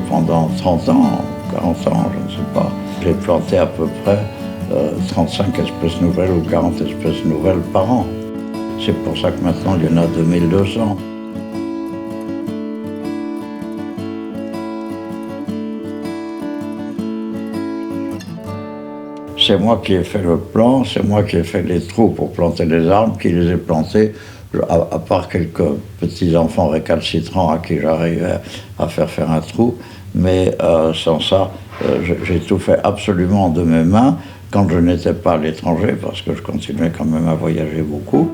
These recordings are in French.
Pendant 30 ans, 40 ans, je ne sais pas, j'ai planté à peu près 35 espèces nouvelles ou 40 espèces nouvelles par an. C'est pour ça que maintenant, il y en a 2200. C'est moi qui ai fait le plan, c'est moi qui ai fait les trous pour planter les arbres, qui les ai plantés, à part quelques petits-enfants récalcitrants à qui j'arrivais à faire un trou. Mais sans ça, j'ai tout fait absolument de mes mains quand je n'étais pas à l'étranger, parce que je continuais quand même à voyager beaucoup.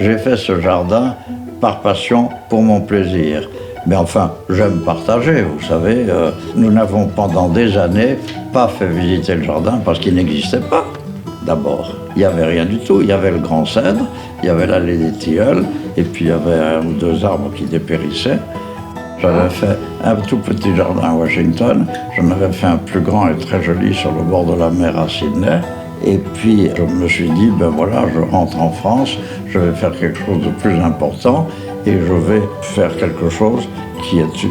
J'ai fait ce jardin par passion, pour mon plaisir. Mais enfin, j'aime partager, vous savez. Nous n'avons pendant des années pas fait visiter le jardin parce qu'il n'existait pas. D'abord, il n'y avait rien du tout. Il y avait le grand cèdre, il y avait l'allée des tilleuls, et puis il y avait un ou deux arbres qui dépérissaient. J'avais fait un tout petit jardin à Washington, j'en avais fait un plus grand et très joli sur le bord de la mer à Sydney. Et puis je me suis dit, ben voilà, je rentre en France, je vais faire quelque chose de plus important et je vais faire quelque chose qui est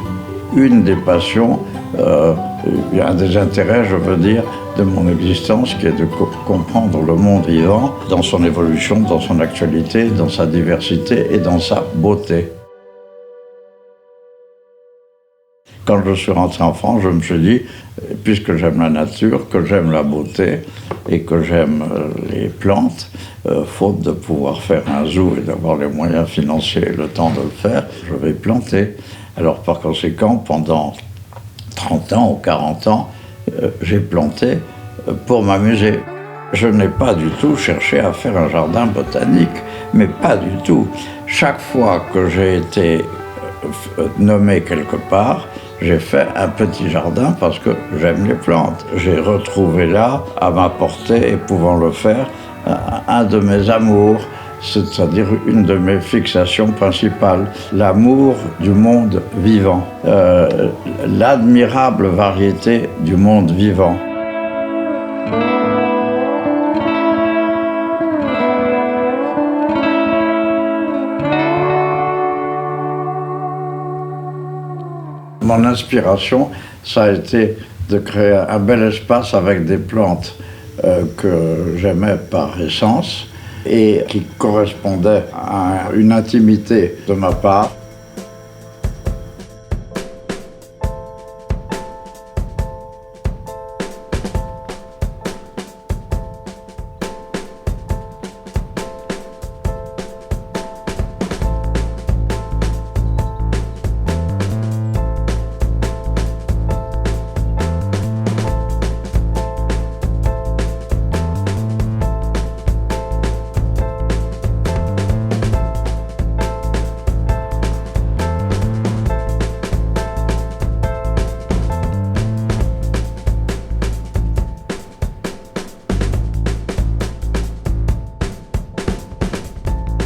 une des passions, un des intérêts, je veux dire, de mon existence, qui est de comprendre le monde vivant dans son évolution, dans son actualité, dans sa diversité et dans sa beauté. Quand je suis rentré en France, je me suis dit, puisque j'aime la nature, que j'aime la beauté et que j'aime les plantes, faute de pouvoir faire un zoo et d'avoir les moyens financiers et le temps de le faire, je vais planter. Alors par conséquent, pendant 30 ans ou 40 ans, j'ai planté pour m'amuser. Je n'ai pas du tout cherché à faire un jardin botanique, mais pas du tout. Chaque fois que j'ai été nommé quelque part, j'ai fait un petit jardin parce que j'aime les plantes. J'ai retrouvé là, à ma portée et pouvant le faire, un de mes amours, c'est-à-dire une de mes fixations principales, l'amour du monde vivant, l'admirable variété du monde vivant. Mon inspiration, ça a été de créer un bel espace avec des plantes que j'aimais par essence et qui correspondaient à une intimité de ma part.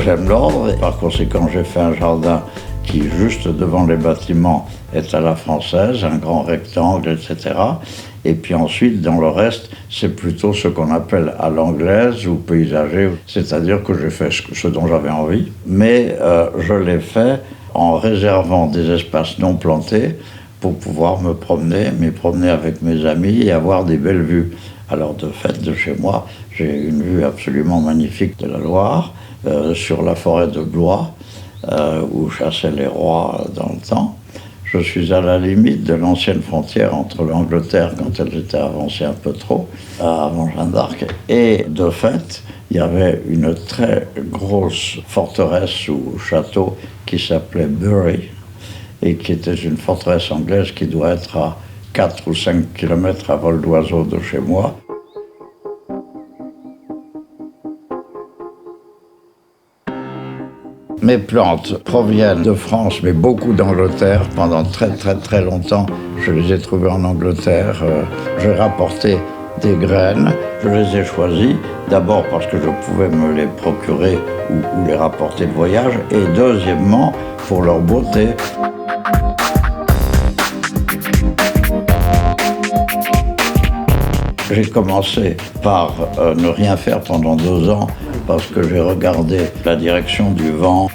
J'aime l'ordre et par conséquent j'ai fait un jardin qui, juste devant les bâtiments, est à la française, un grand rectangle, etc. Et puis ensuite, dans le reste, c'est plutôt ce qu'on appelle à l'anglaise ou paysager, c'est-à-dire que j'ai fait ce dont j'avais envie, mais je l'ai fait en réservant des espaces non plantés pour pouvoir m'y promener avec mes amis et avoir des belles vues. Alors de fait, de chez moi, j'ai une vue absolument magnifique de la Loire, sur la forêt de Blois, où chassaient les rois dans le temps. Je suis à la limite de l'ancienne frontière entre l'Angleterre, quand elle était avancée un peu trop, avant Jeanne d'Arc. Et de fait, il y avait une très grosse forteresse ou château qui s'appelait Bury, et qui était une forteresse anglaise qui doit être à 4 ou 5 kilomètres à vol d'oiseau de chez moi. Mes plantes proviennent de France, mais beaucoup d'Angleterre. Pendant très longtemps, je les ai trouvées en Angleterre. J'ai rapporté des graines, je les ai choisies, d'abord parce que je pouvais me les procurer ou les rapporter de voyage, et deuxièmement, pour leur beauté. J'ai commencé par ne rien faire pendant 2 ans parce que j'ai regardé la direction du vent,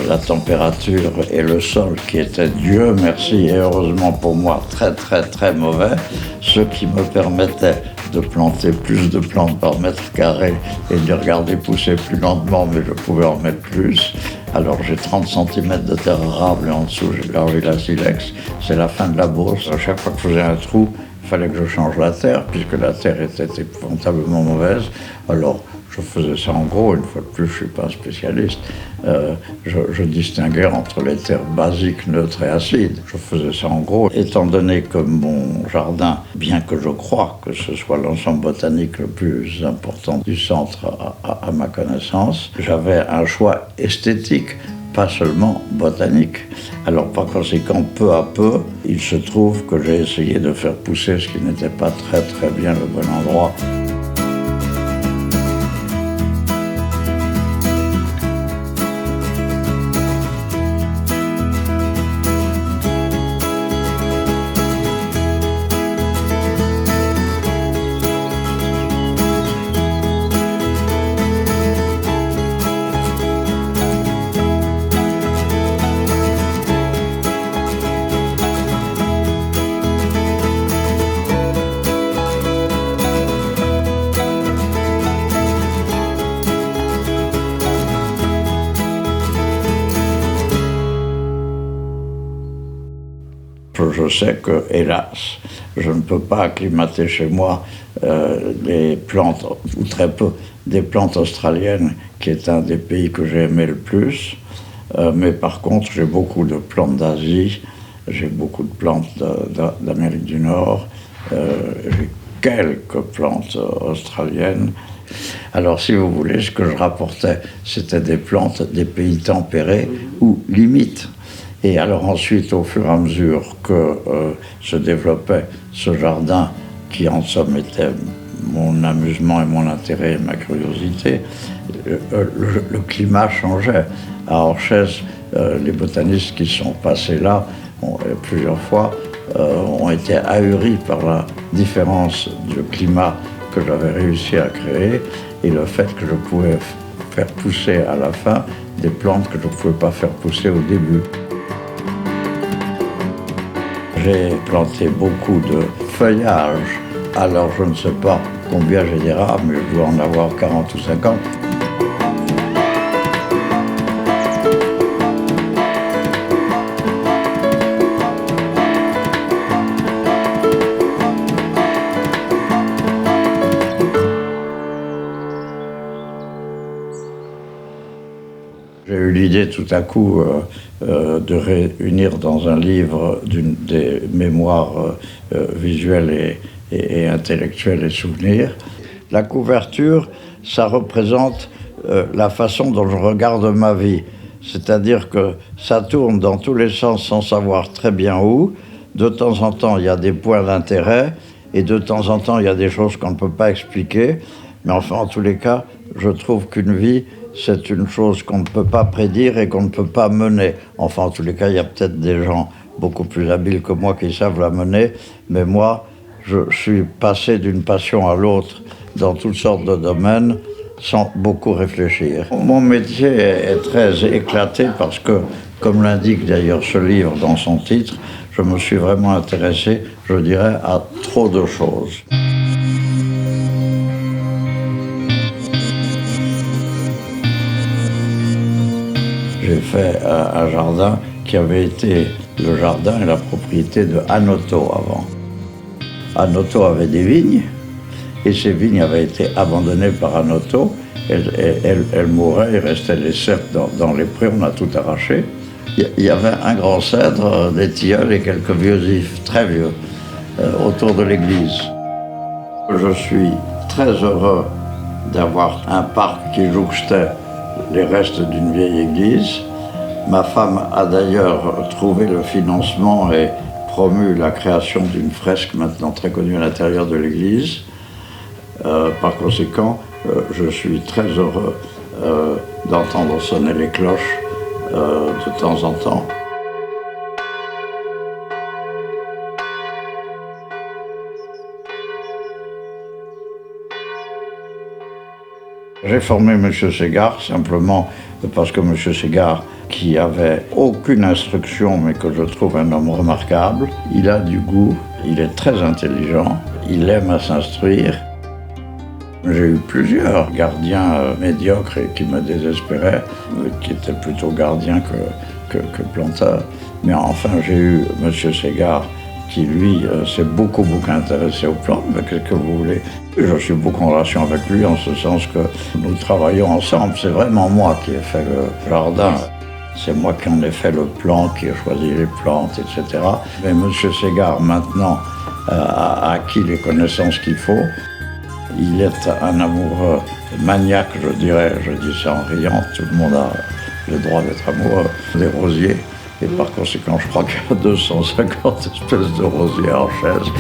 la température et le sol qui étaient, Dieu merci et heureusement pour moi, très mauvais, ce qui me permettait de planter plus de plantes par mètre carré et de les regarder pousser plus lentement, mais je pouvais en mettre plus. Alors j'ai 30 cm de terre arable et en dessous j'ai de l'argile silex. C'est la fin de la bourse. À chaque fois que je faisais un trou, il fallait que je change la terre, puisque la terre était épouvantablement mauvaise. Alors, je faisais ça en gros, une fois de plus, je ne suis pas un spécialiste. Je distinguais entre les terres basiques, neutres et acides. Je faisais ça en gros. Étant donné que mon jardin, bien que je crois que ce soit l'ensemble botanique le plus important du centre à ma connaissance, j'avais un choix esthétique, pas seulement botanique. Alors par conséquent, peu à peu, il se trouve que j'ai essayé de faire pousser ce qui n'était pas très bien le bon endroit. Je sais que, hélas, je ne peux pas acclimater chez moi les plantes, ou très peu, des plantes australiennes, qui est un des pays que j'ai aimé le plus. Mais par contre, j'ai beaucoup de plantes d'Asie, j'ai beaucoup de plantes d'Amérique du Nord, j'ai quelques plantes australiennes. Alors, si vous voulez, ce que je rapportais, c'était des plantes des pays tempérés ou limites. Et alors ensuite, au fur et à mesure que se développait ce jardin, qui en somme était mon amusement et mon intérêt et ma curiosité, le climat changeait. À Orchez, les botanistes qui sont passés là plusieurs fois ont été ahuris par la différence de climat que j'avais réussi à créer et le fait que je pouvais faire pousser à la fin des plantes que je ne pouvais pas faire pousser au début. J'ai planté beaucoup de feuillage, alors je ne sais pas combien j'ai des rames, mais je dois en avoir 40 ou 50. J'ai eu l'idée tout à coup de réunir dans un livre des mémoires visuelles et intellectuelles et souvenirs. La couverture, ça représente la façon dont je regarde ma vie. C'est-à-dire que ça tourne dans tous les sens sans savoir très bien où. De temps en temps, il y a des points d'intérêt et de temps en temps, il y a des choses qu'on ne peut pas expliquer. Mais enfin, en tous les cas, je trouve qu'une vie, c'est une chose qu'on ne peut pas prédire et qu'on ne peut pas mener. Enfin, en tous les cas, il y a peut-être des gens beaucoup plus habiles que moi qui savent la mener, mais moi, je suis passé d'une passion à l'autre dans toutes sortes de domaines sans beaucoup réfléchir. Mon métier est très éclaté parce que, comme l'indique d'ailleurs ce livre dans son titre, je me suis vraiment intéressé, je dirais, à trop de choses. J'ai fait un jardin qui avait été le jardin et la propriété de Hanoto avant. Hanoto avait des vignes, et ces vignes avaient été abandonnées par Hanoto. Elles mouraient, il restait les ceps dans les prés, on a tout arraché. Il y avait un grand cèdre, des tilleuls et quelques vieux ifs, très vieux, autour de l'église. Je suis très heureux d'avoir un parc qui jouxtait les restes d'une vieille église Ma femme a d'ailleurs trouvé le financement et promu la création d'une fresque maintenant très connue à l'intérieur de l'église. Par conséquent, je suis très heureux d'entendre sonner les cloches de temps en temps. J'ai formé M. Ségard simplement parce que M. Ségard, qui avait aucune instruction, mais que je trouve un homme remarquable, il a du goût, il est très intelligent, il aime à s'instruire. J'ai eu plusieurs gardiens médiocres et qui me désespéraient, qui étaient plutôt gardiens que planteurs. Mais enfin, j'ai eu M. Ségard, qui lui s'est beaucoup intéressé aux plantes. Mais qu'est-ce que vous voulez? Je suis beaucoup en relation avec lui en ce sens que nous travaillons ensemble. C'est vraiment moi qui ai fait le jardin. C'est moi qui en ai fait le plan, qui ai choisi les plantes, etc. Mais M. Ségard, maintenant, a acquis les connaissances qu'il faut. Il est un amoureux maniaque, je dirais, je dis ça en riant. Tout le monde a le droit d'être amoureux des rosiers. Et par conséquent, je crois qu'il y a 250 espèces de rosiers en chaise.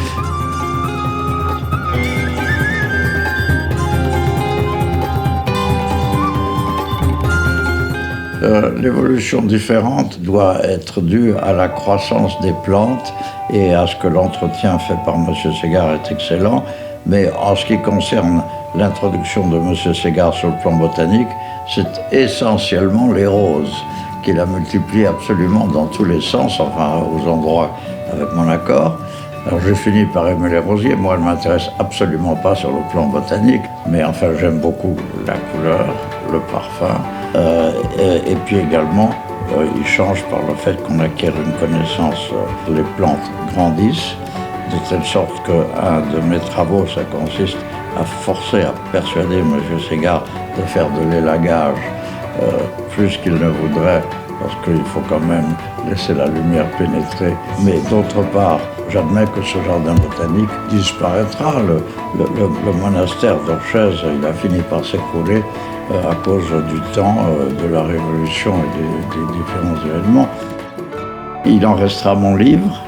L'évolution différente doit être due à la croissance des plantes et à ce que l'entretien fait par M. Ségard est excellent. Mais en ce qui concerne l'introduction de M. Ségard sur le plan botanique, c'est essentiellement les roses qu'il a multipliées absolument dans tous les sens, enfin aux endroits avec mon accord. Alors j'ai fini par aimer les rosiers. Moi, elles ne m'intéressent absolument pas sur le plan botanique, mais enfin j'aime beaucoup la couleur, le parfum, et puis également il change par le fait qu'on acquiert une connaissance, les plantes grandissent, de telle sorte qu'un de mes travaux, ça consiste à forcer, à persuader M. Ségard de faire de l'élagage plus qu'il ne voudrait, parce qu'il faut quand même laisser la lumière pénétrer. Mais d'autre part, j'admets que ce jardin botanique disparaîtra. Le monastère d'Orchez, il a fini par s'écrouler à cause du temps, de la Révolution et des différents événements. Il en restera mon livre,